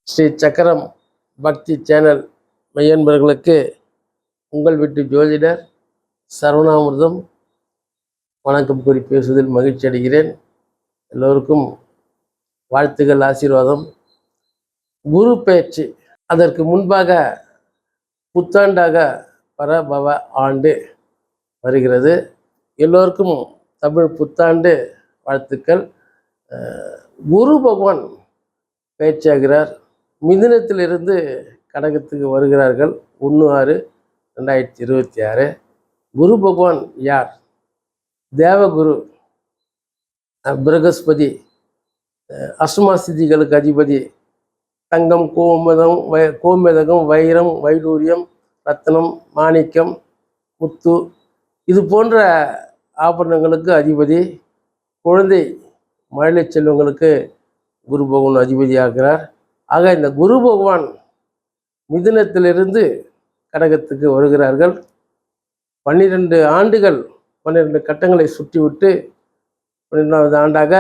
ஸ்ரீ சக்கரம் பக்தி சேனல் மையன்பர்களுக்கு உங்கள் வீட்டு ஜோதிடர் சரவணாமிர்தம் வணக்கம் கூறி பேசுவதில் மகிழ்ச்சி அடைகிறேன். எல்லோருக்கும் வாழ்த்துக்கள், ஆசீர்வாதம். குரு பெயர்ச்சி அதற்கு முன்பாக புத்தாண்டாக பரபவ ஆண்டு வருகிறது. எல்லோருக்கும் தமிழ் புத்தாண்டு வாழ்த்துக்கள். குரு பகவான் பயிற்சியாகிறார். மிதுனத்திலிருந்து கடகத்துக்கு வருகிறார்கள் 1/6/2026. குரு பகவான் யார்? தேவகுரு, பிரகஸ்பதி, அஷ்டமாசிதிகளுக்கு அதிபதி. தங்கம், கோமேதகம், வைரம், வைடூரியம், ரத்னம், மாணிக்கம், முத்து இது போன்ற ஆபரணங்களுக்கு அதிபதி. குழந்தை மழலை செல்வங்களுக்கு குரு பகவான் அதிபதியாகிறார். ஆக இந்த குரு பகவான் மிதுனத்திலிருந்து கடகத்துக்கு வருகிறார்கள். 12 ஆண்டுகள் 12 கட்டங்களை சுற்றிவிட்டு 12வது ஆண்டாக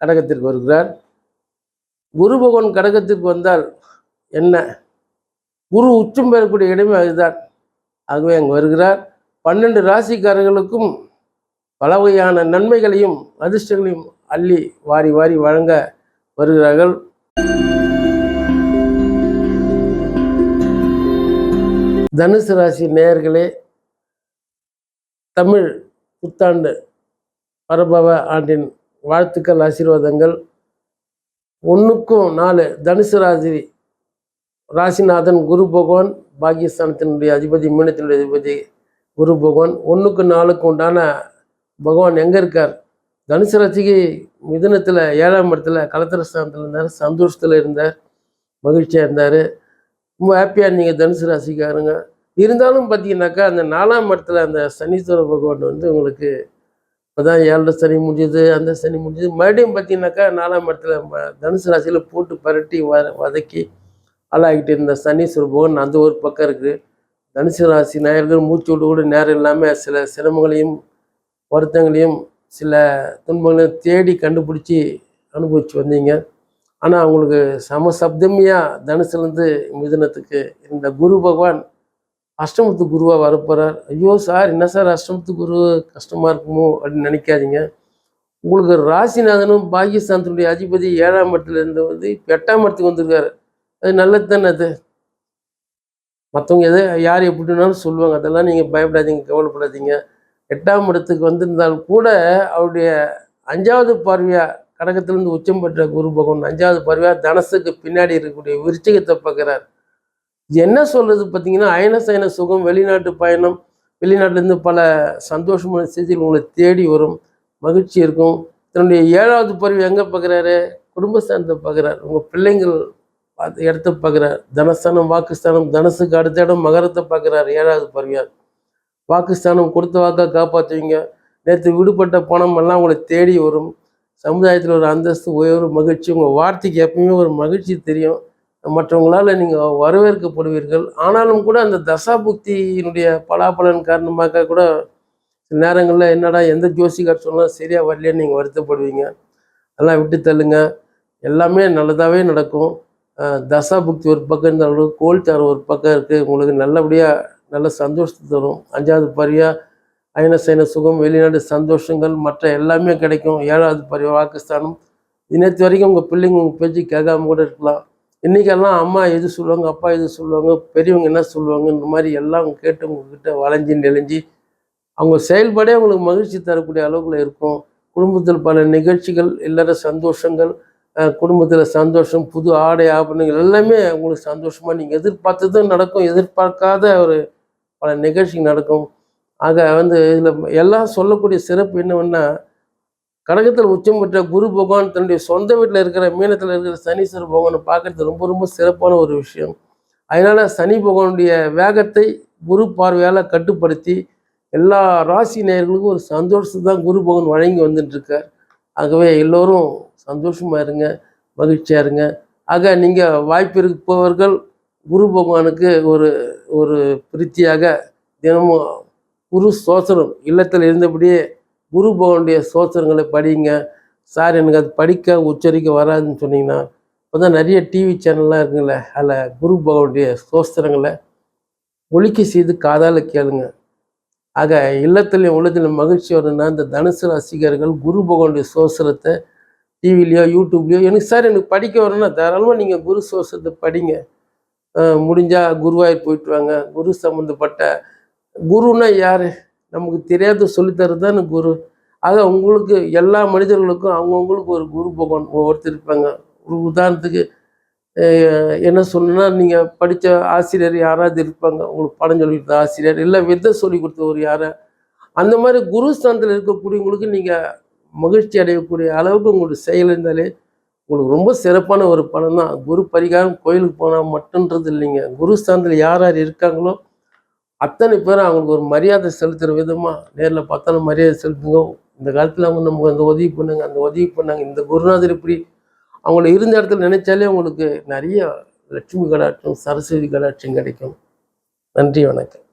கடகத்திற்கு வருகிறார். குரு பகவான் கடகத்திற்கு வந்தால் என்ன? குரு உச்சம் பெறக்கூடிய இடமே அதுதான். ஆகவே அங்கு வருகிறார். 12 ராசிக்காரர்களுக்கும் பல வகையான நன்மைகளையும் அதிர்ஷ்டங்களையும் அள்ளி வாரி வாரி வழங்க வருகிறார்கள். தனுசு ராசி நேயர்களே, தமிழ் புத்தாண்டு பரபவ ஆண்டின் வாழ்த்துக்கள், ஆசீர்வாதங்கள். 1-4 தனுசு ராசிநாதன் குரு பகவான், பாகியஸ்தானத்தினுடைய அதிபதி, மீனத்தினுடைய அதிபதி குரு பகவான். 1-4 உண்டான பகவான் எங்கே இருக்கார்? தனுசு ராசிக்கு மிதுனத்தில் 7ஆம் இடத்துல கலத்திரஸ்தானத்தில் இருந்தார். சந்தோஷத்தில் இருந்தார், மகிழ்ச்சியாக இருந்தார், ரொம்ப ஹாப்பியாக இருந்தீங்க தனுசு ராசிக்காரங்க. இருந்தாலும் பார்த்தீங்கன்னாக்கா அந்த 4ஆம் இடத்துல அந்த சனீஸ்வர பகவான் உங்களுக்கு இப்போ தான் 7 சனி முடிஞ்சது, அந்த சனி முடிஞ்சது. மறுபடியும் பார்த்தீங்கன்னாக்கா 4ஆம் இடத்துல தனுசு ராசியில் போட்டு பரட்டி வதக்கி ஆளாகிட்டு இருந்த சனீஸ்வர பகவான் அந்த ஒரு பக்கம் இருக்குது. தனுசு ராசி நேயர்கள் மூச்சு விட்டு கூட நேரம் இல்லாமல் சில சிரமங்களையும் வருத்தங்களையும் சில துன்பங்களையும் தேடி கண்டுபிடிச்சி அனுபவிச்சு வந்தீங்க. ஆனால் அவங்களுக்கு சப்தமியாக தனுசுலேருந்து மிதுனத்துக்கு இந்த குரு பகவான் அஷ்டமத்து குருவாக வரப்போகிறார். ஐயோ சார், என்ன சார் அஷ்டமத்து குரு கஷ்டமாக இருக்குமோ அப்படின்னு நினைக்காதீங்க. உங்களுக்கு ராசிநாதனும் பாகியஸ்தானத்தினுடைய அதிபதி 7ஆம் இடத்துல இருந்து இப்போ 8ஆம் இடத்துக்கு வந்திருக்காரு. அது நல்லது தானே. அது மற்றவங்க யார் எப்படினாலும் சொல்லுவாங்க, அதெல்லாம் நீங்கள் பயப்படாதீங்க, கவலைப்படாதீங்க. 8ஆம் இடத்துக்கு வந்திருந்தால் கூட அவருடைய 5வது பார்வையாக கடகத்திலிருந்து உச்சம் பெற்ற குரு பகவான் 5வது பார்வையாக தனசுக்கு பின்னாடி இருக்கக்கூடிய விருச்சிகத்தை பார்க்குறார். இது என்ன சொல்றது பார்த்தீங்கன்னா, அயன சயன சுகம், வெளிநாட்டு பயணம், வெளிநாட்டிலேருந்து பல சந்தோஷமான செய்திகள் உங்களை தேடி வரும், மகிழ்ச்சி இருக்கும். தன்னுடைய 7வது பார்வை எங்கே பார்க்குறாரு? குடும்பஸ்தானத்தை பார்க்குறார். உங்கள் பிள்ளைங்கள் இடத்த பார்க்குறார். தனஸ்தானம், வாக்குஸ்தானம். தனுசுக்கு அடுத்த இடம் மகரத்தை பார்க்குறார் 7வது பார்வையாக. வாக்குஸ்தானம், கொடுத்த வாக்காக காப்பாற்றுவீங்க. நேற்று விடுபட்ட பணம் எல்லாம் உங்களை தேடி வரும். சமுதாயத்தில் ஒரு அந்தஸ்து, உயர்வு, மகிழ்ச்சி. உங்கள் வார்த்தைக்கு எப்பவுமே ஒரு மகிழ்ச்சி தெரியும். மற்றவங்களால் நீங்கள் வரவேற்கப்படுவீர்கள். ஆனாலும் கூட அந்த தசாபுக்தியினுடைய பலாபலன் காரணமாக கூட சில நேரங்களில் என்னடா எந்த ஜோசிகார் சொன்னால் சரியாக வரலைன்னு நீங்கள் வருத்தப்படுவீங்க. அதெல்லாம் விட்டு தள்ளுங்க, எல்லாமே நல்லதாகவே நடக்கும். தசாபுக்தி ஒரு பக்கம் இருந்தாலும் கோல்சாரம் ஒரு பக்கம் இருக்குது. உங்களுக்கு நல்லபடியாக நல்ல சந்தோஷத்தை தரும். 5வது பார்வையாக அயன சயன சுகம், வெளிநாடு சந்தோஷங்கள், மற்ற எல்லாமே கிடைக்கும். 7வது பார்வை வாக்குஸ்தானம். நேற்று வரைக்கும் உங்கள் பிள்ளைங்க உங்கள் பேச்சு கேட்காம கூட இருக்கலாம். இன்றைக்கெல்லாம் அம்மா எது சொல்லுவாங்க, அப்பா எது சொல்லுவாங்க, பெரியவங்க என்ன சொல்லுவாங்க, இந்த மாதிரி எல்லாம் கேட்டு உங்ககிட்ட வளைஞ்சி நெளிஞ்சி அவங்க செயல்பாடே உங்களுக்கு மகிழ்ச்சி தரக்கூடிய அளவுக்குள்ள இருக்கும். குடும்பத்தில் பல நிகழ்ச்சிகள், இல்லற சந்தோஷங்கள், குடும்பத்தில் சந்தோஷம், புது ஆடை ஆபரணங்கள் எல்லாமே உங்களுக்கு சந்தோஷமாக நீங்கள் எதிர்பார்த்ததும் நடக்கும், எதிர்பார்க்காத ஒரு பல நிகழ்ச்சி நடக்கும். ஆக இதில் எல்லாம் சொல்லக்கூடிய சிறப்பு என்னவென்னா, கடகத்தில் உச்சம் பெற்ற குரு பகவான் தன்னுடைய சொந்த வீட்டில் இருக்கிற மீனத்தில் இருக்கிற சனீஸ்வர பகவானை பார்க்கறது ரொம்ப ரொம்ப சிறப்பான ஒரு விஷயம். அதனால் சனி பகவானுடைய வேகத்தை குரு பார்வையால் கட்டுப்படுத்தி எல்லா ராசி நேயர்களுக்கும் ஒரு சந்தோஷத்தை தான் குரு பகவான் வழங்கி வந்துட்டுருக்கார். ஆகவே எல்லோரும் சந்தோஷமாக இருங்க, மகிழ்ச்சியாக இருங்க. ஆக நீங்கள் வாய்ப்பு இருப்பவர்கள் குரு பகவானுக்கு ஒரு பிரீத்தியாக தினமும் குரு ஸ்தோத்திரம் இல்லத்தில் இருந்தபடியே குரு பகவானுடைய ஸ்தோத்திரங்களை படிங்க. சார் எனக்கு அது படிக்க உச்சரிக்க வராதுன்னு சொன்னீங்கன்னா இப்போ தான் நிறைய டிவி சேனல்லாம் இருக்குங்கள, அதில் குரு பகவானுடைய ஸ்தோத்திரங்களை ஒலிக்க செய்து காதால் கேளுங்க. ஆக இல்லத்திலையும் உள்ளத்திலும் மகிழ்ச்சி வரணும்னா இந்த தனுசு ராசிக்காரர்கள் குரு பகவானுடைய ஸ்தோத்திரத்தை டிவிலையோ யூடியூப்லேயோ எனக்கு படிக்க வரணும்னா தாராளமாக நீங்கள் குரு ஸ்தோத்திரத்தை படிங்க. முடிஞ்சால் குருவாயூர் போயிட்டு வாங்க. குரு சம்மந்தப்பட்ட குருன்னா யார்? நமக்கு தெரியாத சொல்லித்தரது தானே குரு. ஆக உங்களுக்கு எல்லா மனிதர்களுக்கும் அவங்கவுங்களுக்கு ஒரு குரு பகவான் ஒவ்வொருத்தர் இருப்பாங்க. ஒரு உதாரணத்துக்கு என்ன சொல்லணும்னா, நீங்கள் படித்த ஆசிரியர் யாராவது இருப்பாங்க, உங்களுக்கு பாடம் சொல்லி கொடுத்த ஆசிரியர், இல்லை வித்தை சொல்லி கொடுத்த ஒரு யாரை, அந்த மாதிரி குரு ஸ்தானத்தில் இருக்கக்கூடியவங்களுக்கு நீங்கள் மகிழ்ச்சி அடையக்கூடிய அளவுக்கு உங்களுடைய செயல் இருந்தாலே உங்களுக்கு ரொம்ப சிறப்பான ஒரு பலன் தான். குரு பரிகாரம் கோயிலுக்கு போனால் மட்டுன்றது இல்லைங்க. குரு ஸ்தானத்தில் யார் யார் இருக்காங்களோ அத்தனை பேரும் அவங்களுக்கு ஒரு மரியாதை செலுத்துகிற விதமாக நேரில் பார்த்தாலும் மரியாதை செலுத்துங்க. இந்த காலத்தில் அவங்க நமக்கு அந்த உதவி பண்ணுங்க, அந்த உதவி பண்ணாங்க, இந்த குருநாதர் இப்படி அவங்கள இருந்த இடத்துல நினைச்சாலே உங்களுக்கு நிறைய லட்சுமி கடாட்சம், சரஸ்வதி கடாட்சம் கிடைக்கும். நன்றி, வணக்கம்.